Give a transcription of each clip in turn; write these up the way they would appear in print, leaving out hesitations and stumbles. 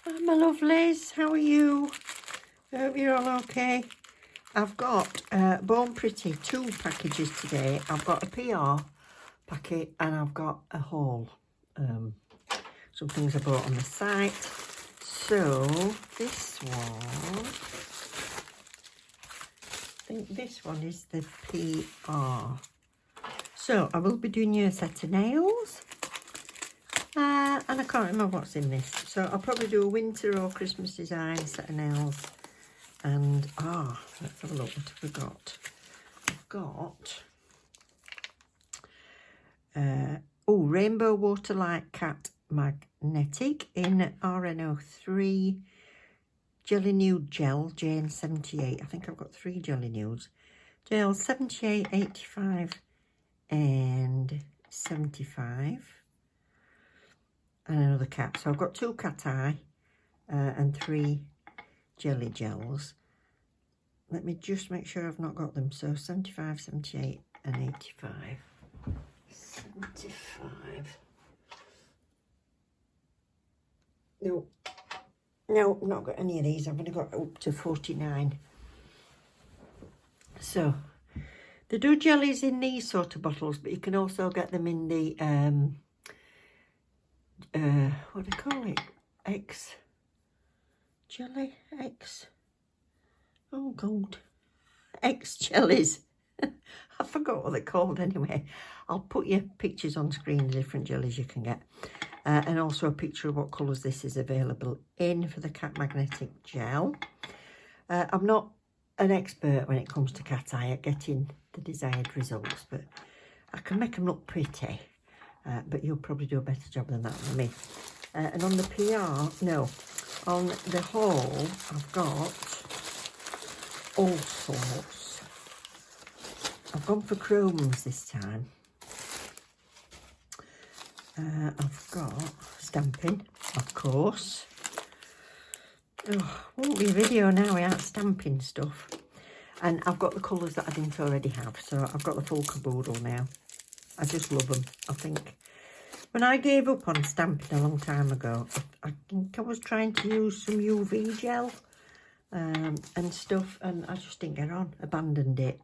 Hi my lovelies, how are you? Hope you're all okay. I've got Born Pretty 2 packages today. I've got a PR packet and I've got a haul. Some things I bought on the site. So this one, I think this one is the PR. So I will be doing you a set of nails. And I can't remember what's in this. So I'll probably do a winter or Christmas design set of nails. And, let's have a look. What have we got? I've got, Rainbow Waterlight Cat Magnetic in RNO3 Jelly Nude Gel, Jane 78. I think I've got 3 Jelly Nudes. Gel 78, 85 and 75. And another cat. So I've got 2 cat eye and 3 jelly gels. Let me just make sure I've not got them. So 75, 78 and 85. 75. No, I've not got any of these. I've only got up to 49. So they do jellies in these sort of bottles, but you can also get them in the what do you call it? Xjelly? Oh God. Xjellies. I forgot what they're called anyway. I'll put you pictures on screen of different jellies you can get. And also a picture of what colours this is available in for the cat magnetic gel. I'm not an expert when it comes to cat eye at getting the desired results, but I can make them look pretty. But you'll probably do a better job than that than me. And on the PR, no, on the haul, I've got all sorts. I've gone for chromes this time. I've got stamping, of course. Oh, won't be a video now without stamping stuff. And I've got the colours that I didn't already have, so I've got the full caboodle now. I just love them. I think when I gave up on stamping a long time ago, I think I was trying to use some UV gel and stuff, and I just didn't get on, abandoned it.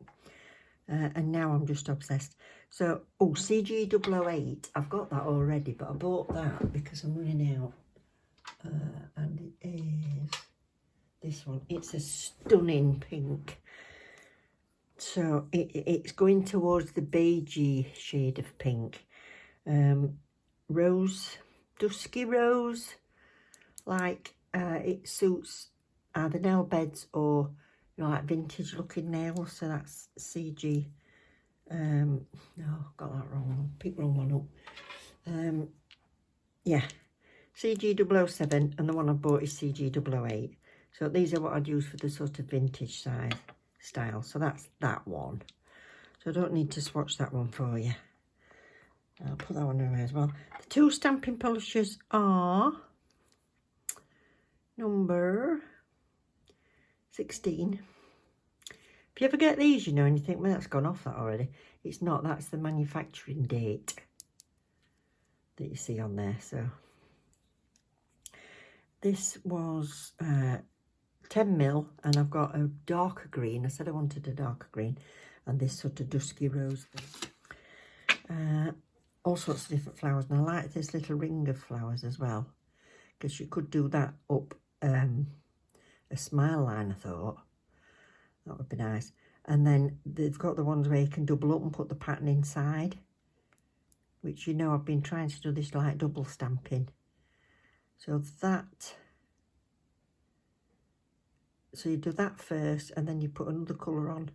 And now I'm just obsessed. So, CG008, I've got that already, but I bought that because I'm running out. And it is this one. It's a stunning pink. So it's going towards the beigey shade of pink. Rose, dusky rose, like it suits either nail beds or, you know, like vintage looking nails. So that's CG. No, got that wrong. Pick wrong one up. Yeah, CG007, and the one I bought is CG008. So these are what I'd use for the sort of vintage size style. So that's that one. So I don't need to swatch that one for you. I'll put that one away as well. The 2 stamping polishes are number 16. If you ever get these, you know, and you think, well, that's gone off that already. It's not. That's the manufacturing date that you see on there. So this was 10mm, and I've got a darker green. I said I wanted a darker green, and this sort of dusky rose thing. All sorts of different flowers, and I like this little ring of flowers as well, because you could do that up a smile line. I thought that would be nice. And then they've got the ones where you can double up and put the pattern inside, which, you know, I've been trying to do this like double stamping. So you do that first, and then you put another colour on,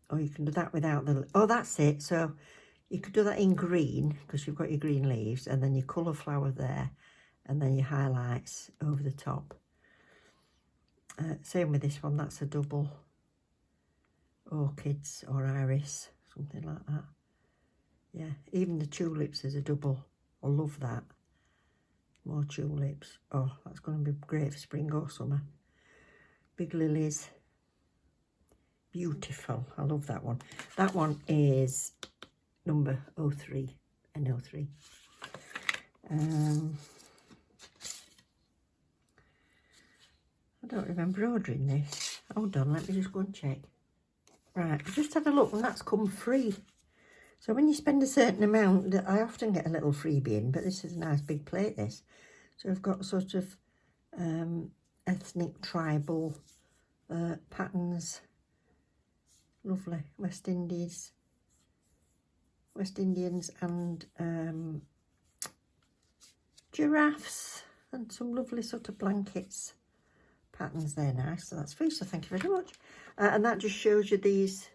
or you can do that without the, that's it. So you could do that in green, because you've got your green leaves, and then your colour flower there, and then your highlights over the top. Same with this one, that's a double orchids or iris, something like that. Yeah, even the tulips is a double. I love that. More tulips. Oh, that's going to be great for spring or summer. Big lilies. Beautiful. I love that one. That one is number 03 and 03. don't remember ordering this. Hold on, let me just go and check. Right, I just had a look and that's come free. So when you spend a certain amount, I often get a little freebie in, but this is a nice big plate, this. So I've got sort of ethnic tribal patterns. Lovely. West Indians and giraffes and some lovely sort of blankets. Patterns there, nice. So that's free, so thank you very much. And that just shows you these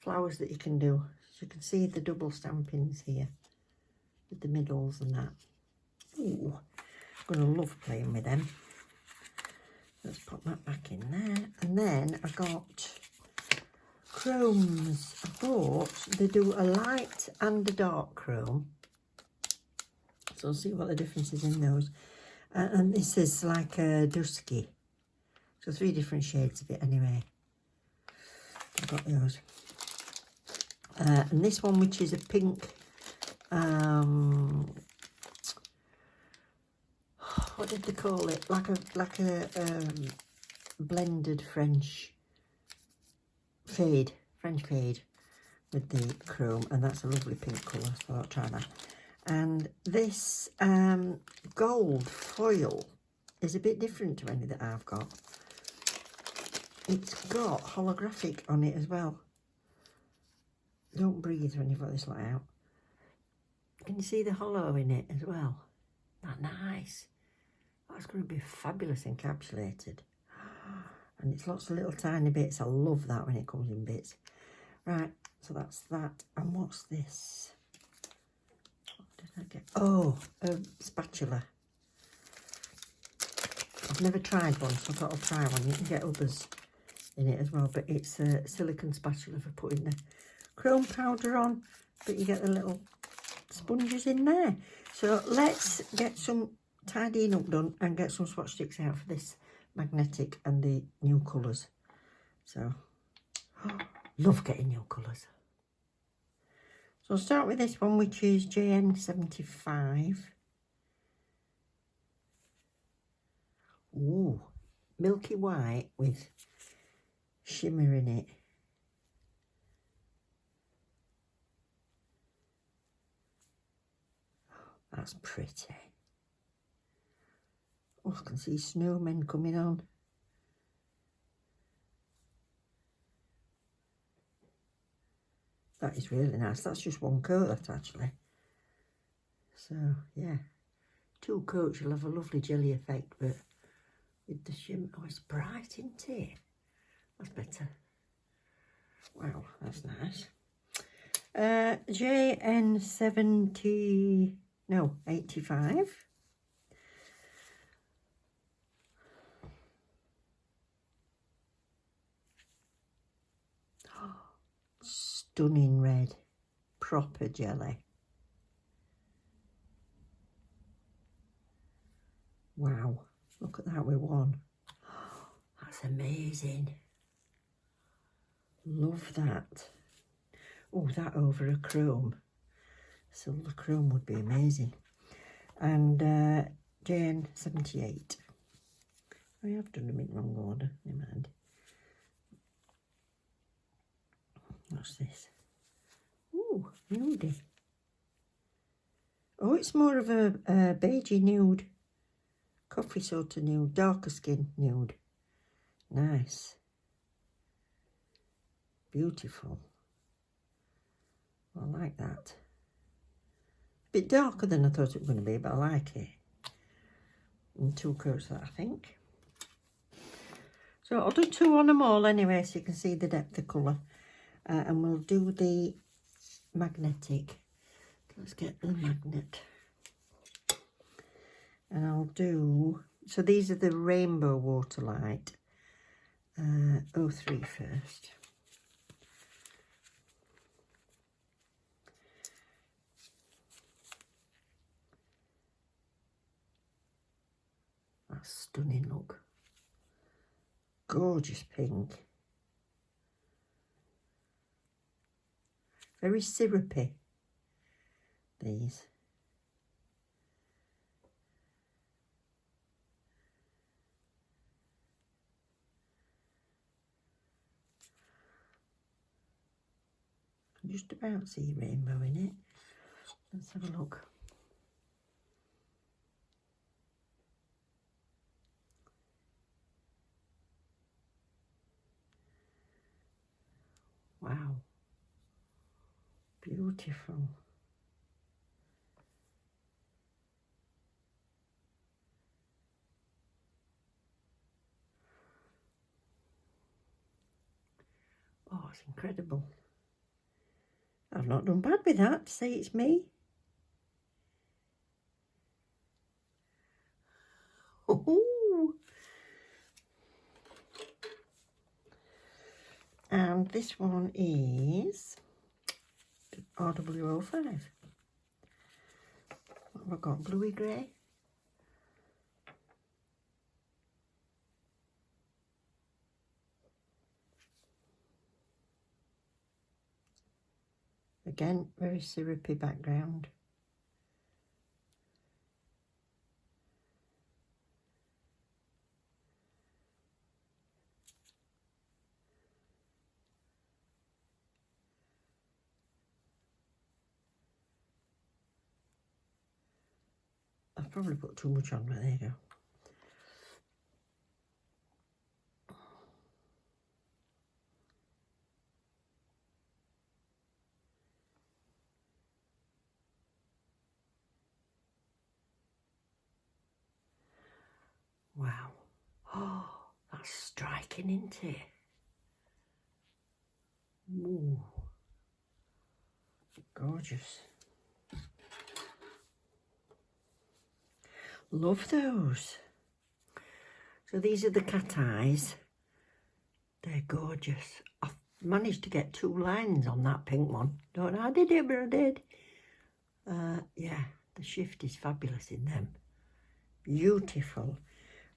flowers that you can do. So you can see the double stampings here with the middles and that. Ooh, I'm going to love playing with them. Let's pop that back in there. And then I got chromes. I thought they do a light and a dark chrome. So I'll see what the difference is in those. And this is like a dusky. So 3 different shades of it anyway. I've got those. And this one, which is a pink, what did they call it? Like a blended French fade with the chrome, and that's a lovely pink colour, so I'll try that. And this gold foil is a bit different to any that I've got. It's got holographic on it as well. Don't breathe when you've got this lot out. Can you see the hollow in it as well? That nice. That's going to be fabulous encapsulated. And it's lots of little tiny bits. I love that when it comes in bits. Right, so that's that. And what's this? What did I get? Oh, a spatula. I've never tried one, so I thought I'll try one. You can get others in it as well, but it's a silicone spatula for putting the chrome powder on, but you get the little sponges in there. So let's get some tidying up done and get some swatch sticks out for this magnetic and the new colours. So, love getting new colours. So I'll start with this one, which is JN75. Ooh, milky white with shimmer in it. That's pretty. Oh, I can see snowmen coming on. That is really nice. That's just one coat, that actually. So, yeah. 2 coats, you'll have a lovely jelly effect, but with the shimmer. Oh, it's bright, isn't it? That's better. Wow, that's nice. JN70, no, 85. Stunning red, proper jelly. Wow, look at that with one. That's amazing. Love that. Oh, that over a chrome. Silver chrome would be amazing. And JN78. I have done them in wrong order, never mind. What's this? Ooh, nude. Oh, it's more of a beigey nude. Coffee sort of nude, darker skin nude. Nice. Beautiful. I like that. A bit darker than I thought it was going to be, but I like it. And 2 coats of that, I think. So I'll do 2 on them all anyway, so you can see the depth of colour. And we'll do the magnetic. Let's get the magnet. And I'll do, so these are the Rainbow Waterlight 03 first. That's stunning, look. Gorgeous pink. Very syrupy, these. can just about see rainbow in it. Let's have a look. Wow, beautiful. Oh, it's incredible. I've not done bad with that, to say it's me. Ooh. And this one is RW05. What have I got? Bluey grey. Again, very syrupy background. I've probably put too much on, but there you go. Wow. Oh, that's striking, isn't it? Ooh. Gorgeous. Love those. So these are the cat eyes. They're gorgeous. I've managed to get 2 lines on that pink one. Don't know how I did it, but I did. Yeah, the shift is fabulous in them. Beautiful.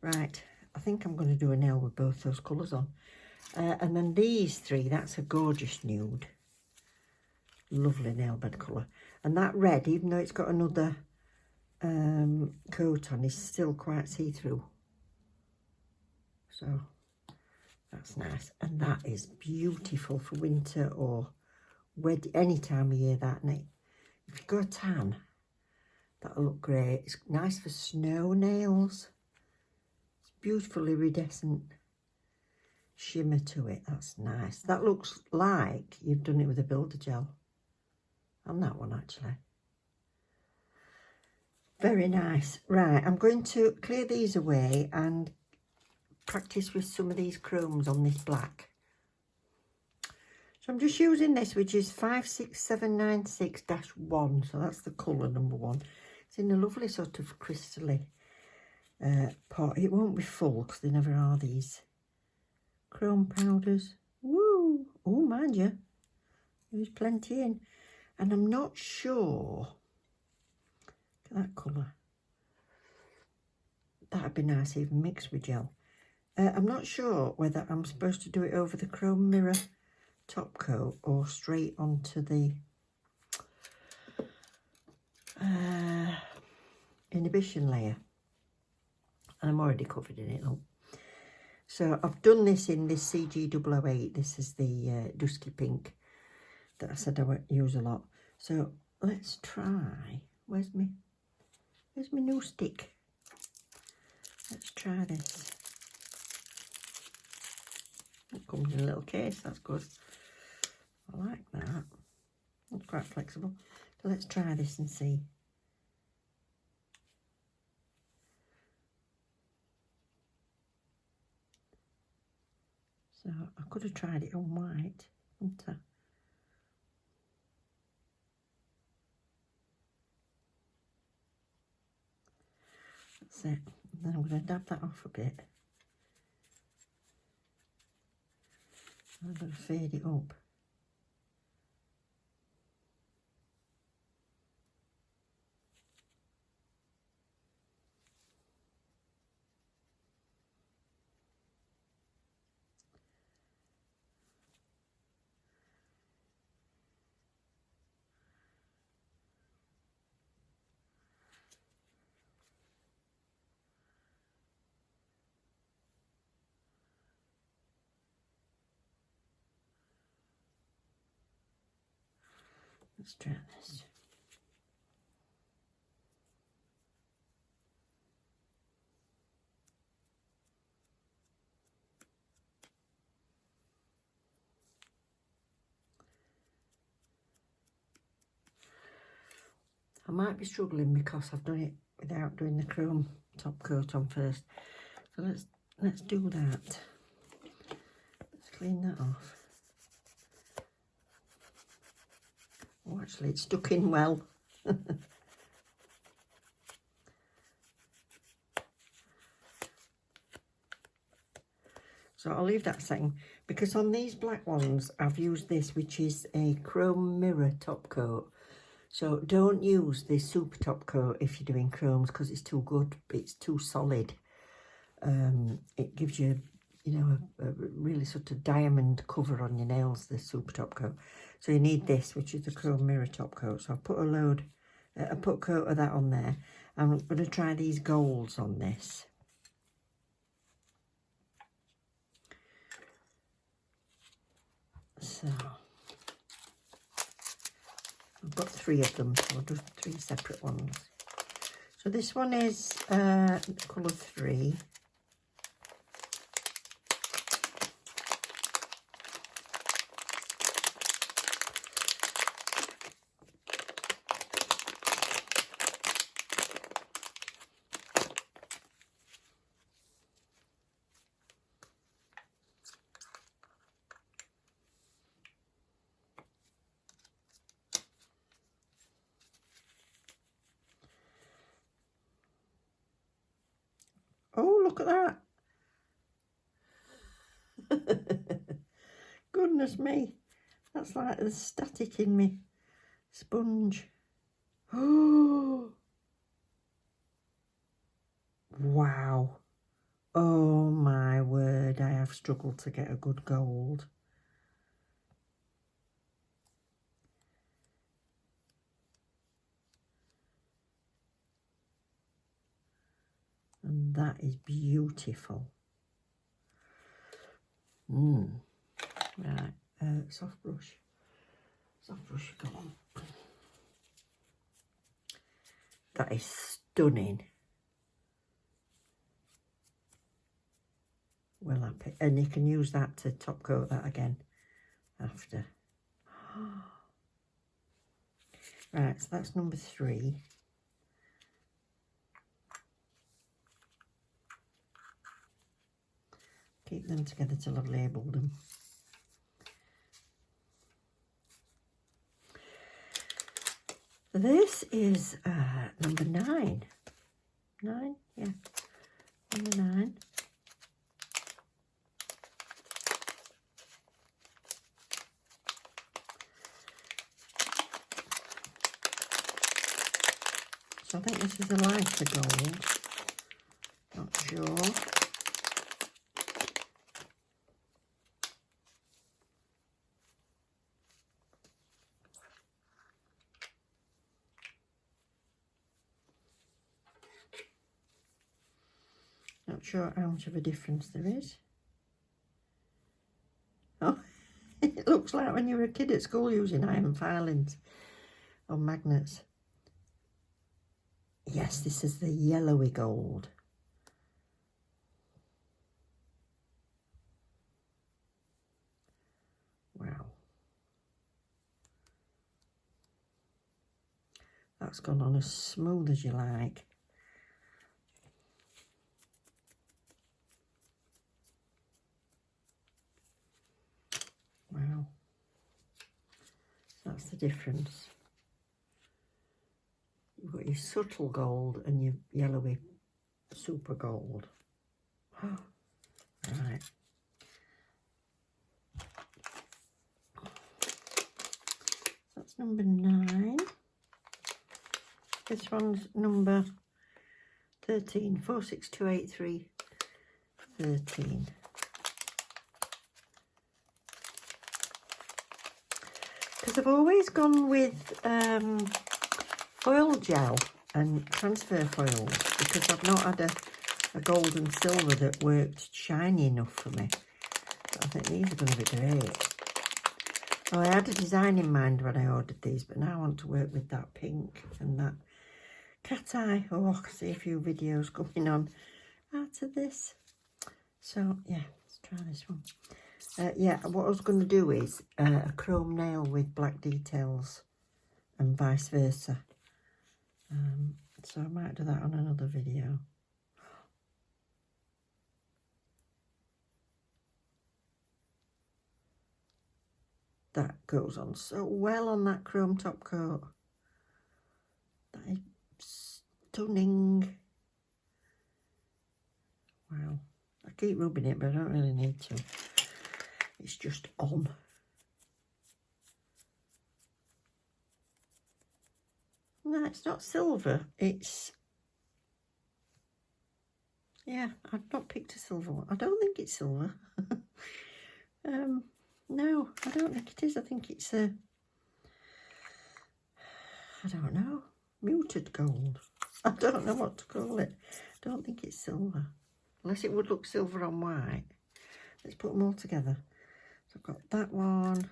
Right, I think I'm going to do a nail with both those colours on. And then these 3, that's a gorgeous nude. Lovely nail bed colour. And that red, even though it's got another coat on, is still quite see-through. So that's nice. And that is beautiful for winter or any time of year, that night. If you go tan, that'll look great. It's nice for snow nails. It's beautiful iridescent shimmer to it. That's nice. That looks like you've done it with a builder gel. On that one, actually. Very nice. Right, I'm going to clear these away and practice with some of these chromes on this black. So I'm just using this, which is 56796-1. So that's the colour number 1. It's in a lovely sort of crystally pot. It won't be full because they never are, these chrome powders. Woo! Oh, mind you, there's plenty in. And I'm not sure. Look at that colour. That'd be nice even mixed with gel. I'm not sure whether I'm supposed to do it over the chrome mirror top coat or straight onto the inhibition layer. And I'm already covered in it though. So I've done this in this CG008. This is the dusky pink that I said I would use a lot. So let's try. Where's my new stick? Let's try this. It comes in a little case. That's good. I like that. It's quite flexible. So let's try this and see. So I could have tried it on white, couldn't I? That's it. And then I'm going to dab that off a bit. I'm going to fade it up. Let's try this. I might be struggling because I've done it without doing the chrome top coat on first. So let's do that. Let's clean that off. Oh, actually, it's stuck in well. So I'll leave that setting, because on these black ones I've used this, which is a chrome mirror top coat. So don't use this super top coat if you're doing chromes, because it's too good, it's too solid. It gives you, you know, a really sort of diamond cover on your nails, the super top coat. So you need this, which is the chrome mirror top coat. So I'll put I put a coat of that on there. I'm going to try these golds on this. So I've got 3 of them, so I'll do 3 separate ones. So this one is colour 3. Oh, look at that. Goodness me. That's like the static in me sponge. Oh, wow. Oh my word, I have struggled to get a good gold. And that is beautiful. Right, soft brush, go on. That is stunning. Well happy, and you can use that to top coat that again after. Right, so that's number 3. Keep them together till I've labelled them. This is number 9. 9? Yeah. Number 9. So I think this is a lighter gold. Not sure. Not sure how much of a difference there is. Oh, it looks like when you were a kid at school using iron filings or magnets. Yes, this is the yellowy gold. Wow. That's gone on as smooth as you like. Wow. That's the difference. You've got your subtle gold and your yellowy super gold. Right. That's number 9. This one's number 13. 46283 13. Because I've always gone with foil gel and transfer foils, because I've not had a gold and silver that worked shiny enough for me. But I think these are going to be great. Oh, I had a design in mind when I ordered these, but now I want to work with that pink and that cat eye. Oh, I can see a few videos coming on out of this. So, yeah, let's try this one. Yeah, what I was going to do is a chrome nail with black details and vice versa. So I might do that on another video. That goes on so well on that chrome top coat. That is stunning. Wow. I keep rubbing it, but I don't really need to. It's just on. No, it's not silver. It's... Yeah, I've not picked a silver one. I don't think it's silver. No, I don't think it is. I think it's a... I don't know. Muted gold. I don't know what to call it. I don't think it's silver. Unless it would look silver on white. Let's put them all together. So I've got that one.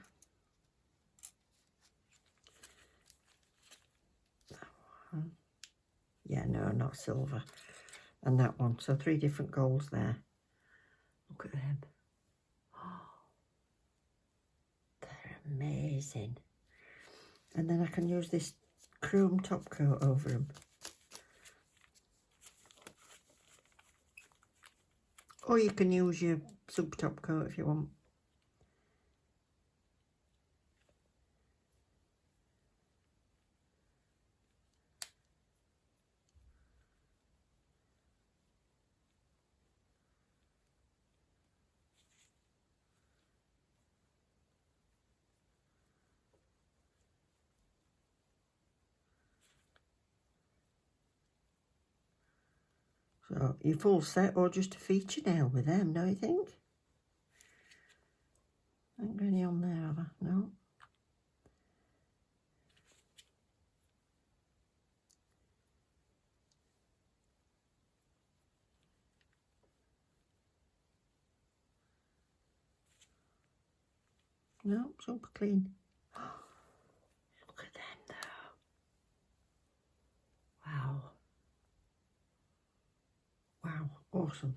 That one. Yeah, no, not silver. And that one. So 3 different golds there. Look at them. Oh, they're amazing. And then I can use this chrome top coat over them. Or you can use your sub top coat if you want. So your full set or just a feature nail with them, don't you think? Ain't got any on there, have I? No. No, super clean. Look at them though. Wow. Wow, awesome.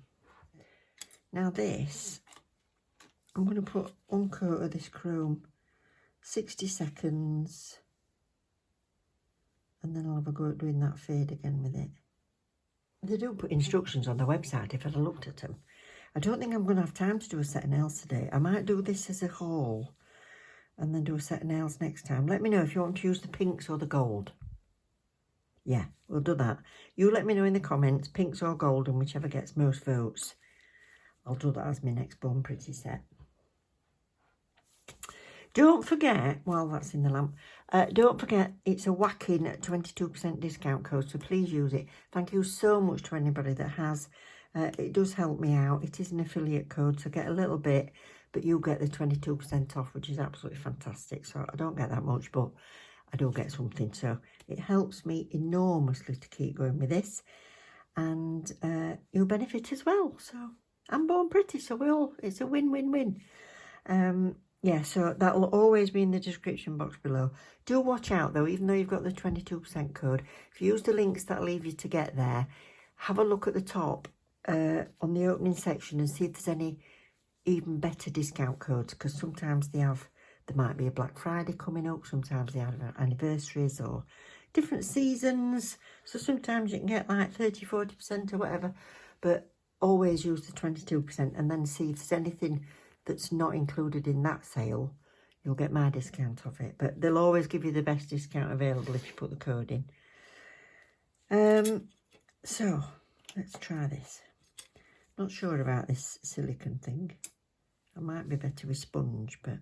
Now this, I'm going to put one coat of this chrome, 60 seconds, and then I'll have a go at doing that fade again with it. They do put instructions on the website if I'd have looked at them. I don't think I'm going to have time to do a set of nails today. I might do this as a haul and then do a set of nails next time. Let me know if you want to use the pinks or the gold. Yeah, we'll do that. You let me know in the comments, pinks or gold, and whichever gets most votes. I'll do that as my next Born Pretty set. Don't forget, while that's in the lamp, don't forget it's a whacking 22% discount code, so please use it. Thank you so much to anybody that has. It does help me out. It is an affiliate code, so get a little bit, but you get the 22% off, which is absolutely fantastic. So I don't get that much, but I do get something. So it helps me enormously to keep going with this, and you'll benefit as well. So I'm Born Pretty, so it's a win-win-win. Yeah, so that'll always be in the description box below. Do watch out though, even though you've got the 22% code. If you use the links that leave you to get there, have a look at the top on the opening section and see if there's any even better discount codes, because sometimes there might be a Black Friday coming up, sometimes they have anniversaries or different seasons. So sometimes you can get like 30-40% or whatever, but always use the 22% and then see if there's anything that's not included in that sale. You'll get my discount of it, but they'll always give you the best discount available if you put the code in. So let's try this. Not sure about this silicone thing. I might be better with sponge, but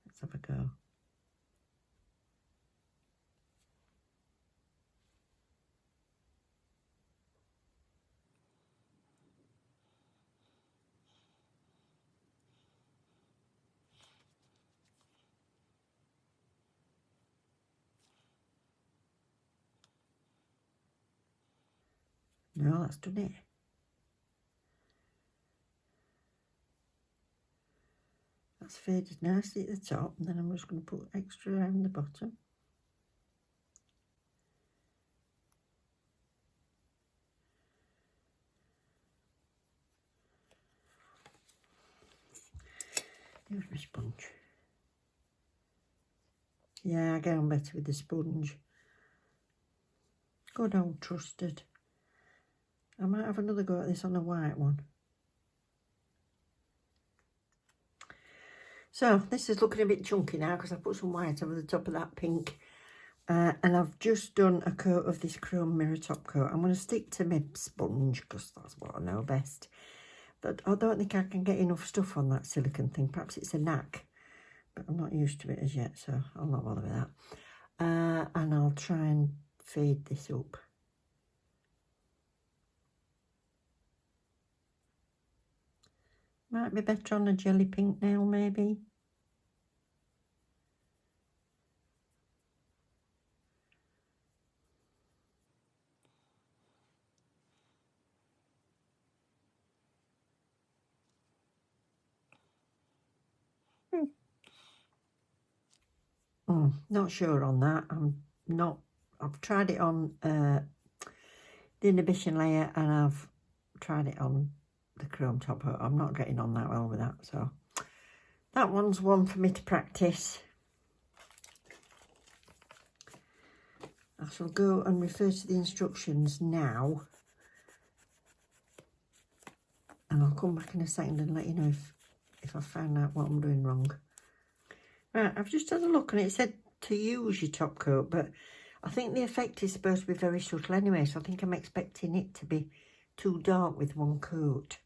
let's have a go. No, that's done it. that's faded nicely at the top, and then I'm just going to put extra around the bottom. Here's my sponge. Yeah, I get on better with the sponge. Good old trusted. I might have another go at this on a white one. So this is looking a bit chunky now because I put some white over the top of that pink. And I've just done a coat of this chrome mirror top coat. I'm going to stick to my sponge because that's what I know best. But I don't think I can get enough stuff on that silicone thing. Perhaps it's a knack, but I'm not used to it as yet, so I'll not bother with that. And I'll try and fade this up. Might be better on a jelly pink nail, maybe. Not sure on that. I've tried it on the inhibition layer and I've tried it on the chrome top. I'm not getting on that well with that, so that one's one for me to practice. I shall go and refer to the instructions now, and I'll come back in a second and let you know if I found out what I'm doing wrong. Right, I've just had a look and it said to use your top coat, but I think the effect is supposed to be very subtle anyway, so I think I'm expecting it to be too dark with one coat.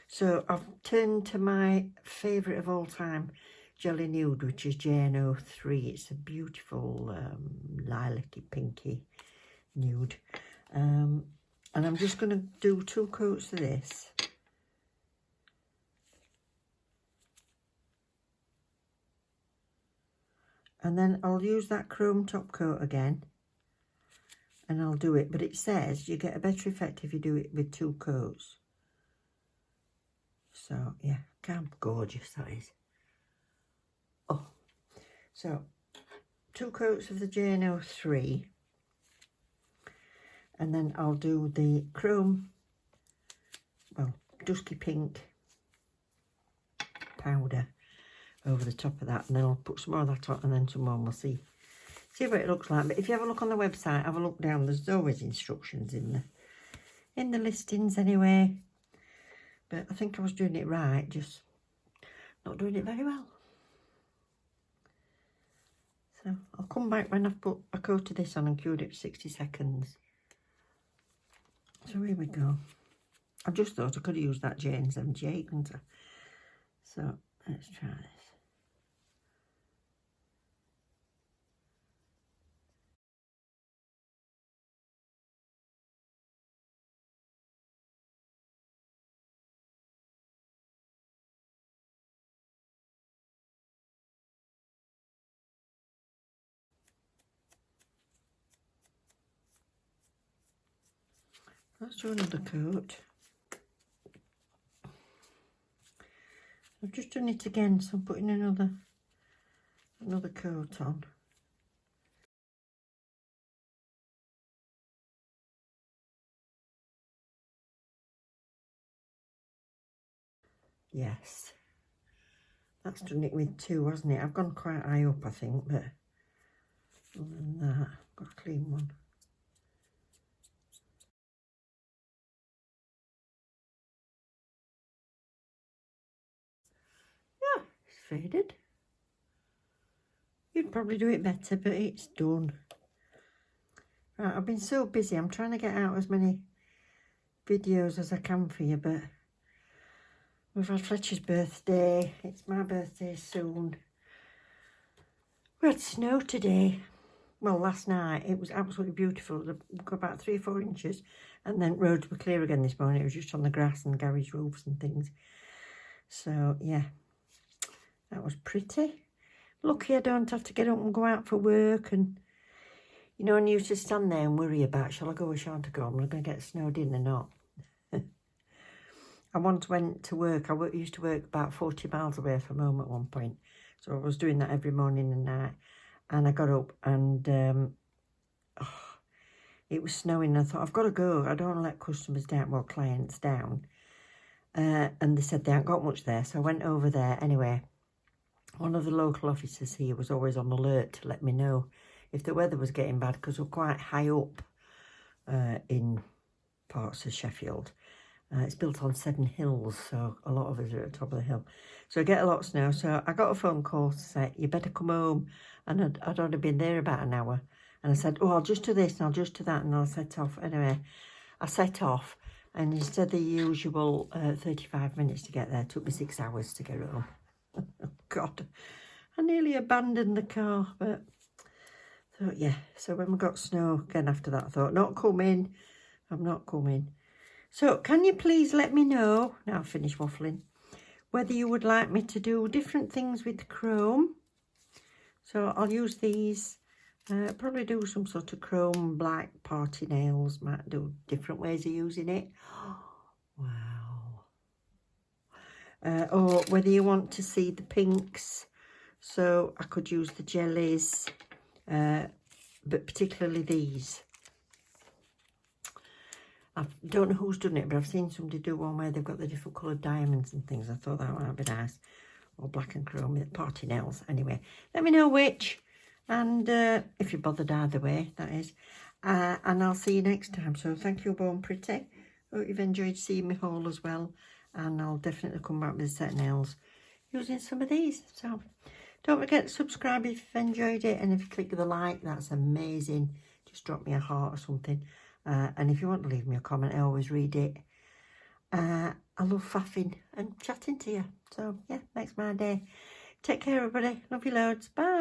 So I've turned to my favourite of all time, Xjelly Nude, which is JN03. It's a beautiful lilac-y, pinky nude. And I'm just going to do 2 coats of this. And then I'll use that chrome top coat again. And I'll do it. But it says you get a better effect if you do it with 2 coats. So, yeah, damn gorgeous that is. Oh, so 2 coats of the JN03. And then I'll do the chrome, well, dusky pink powder over the top of that, and then I'll put some more of that on and then some more, and we'll see what it looks like. But if you have a look on the website, have a look down, there's always instructions in the listings anyway. But I think I was doing it right, just not doing it very well. So I'll come back when I've put a coat of this on and cured it for 60 seconds. So here we go. I just thought I could have used that JN78, couldn't I? So let's try this. Let's do another coat. I've just done it again, so I'm putting another coat on. Yes, that's done it with 2, hasn't it? I've gone quite high up, I think, but other than that, I've got a clean one. Yeah, it's faded. You'd probably do it better, but it's done. Right, I've been so busy. I'm trying to get out as many videos as I can for you, but we've had Fletcher's birthday. It's my birthday soon. We had snow today. Well, last night. It was absolutely beautiful. We got about 3 or 4 inches, and then roads were clear again this morning. It was just on the grass and garage roofs and things. So, yeah, that was pretty. Lucky I don't have to get up and go out for work, and you know, and you to stand there and worry about, shall I go or shan't I go? I'm going to get snowed in or not. I once went to work. Used to work about 40 miles away from home at one point. So I was doing that every morning and night. And I got up and it was snowing. And I thought, I've got to go. I don't want to let customers down, well, clients down. And they said they hadn't got much there. So I went over there. Anyway, one of the local officers here was always on alert to let me know if the weather was getting bad, because we're quite high up in parts of Sheffield. It's built on 7 hills, so a lot of us are at the top of the hill. So I get a lot of snow. So I got a phone call to say, you better come home. And I'd already been there about an hour. And I said, oh, I'll just do this and I'll just do that. And I'll set off. Anyway, I set off. And instead of the usual 35 minutes to get there, it took me 6 hours to get home. Oh, God. I nearly abandoned the car. But I thought, yeah. So when we got snow again after that, I thought, not coming. I'm not coming. So can you please let me know, now I've finished waffling, whether you would like me to do different things with chrome. So I'll use these, probably do some sort of chrome black party nails, might do different ways of using it. Wow. Or whether you want to see the pinks, so I could use the jellies, but particularly these. I don't know who's done it, but I've seen somebody do one where they've got the different coloured diamonds and things. I thought that might be nice. Or black and chrome with party nails. Anyway, let me know which. And if you're bothered either way, that is. And I'll see you next time. So thank you, Born Pretty. Hope you've enjoyed seeing me haul as well. And I'll definitely come back with a set of nails using some of these. So don't forget to subscribe if you've enjoyed it. And if you click the like, that's amazing. Just drop me a heart or something. And if you want to leave me a comment, I always read it. I love faffing and chatting to you. So, yeah, makes my day. Take care, everybody. Love you loads. Bye.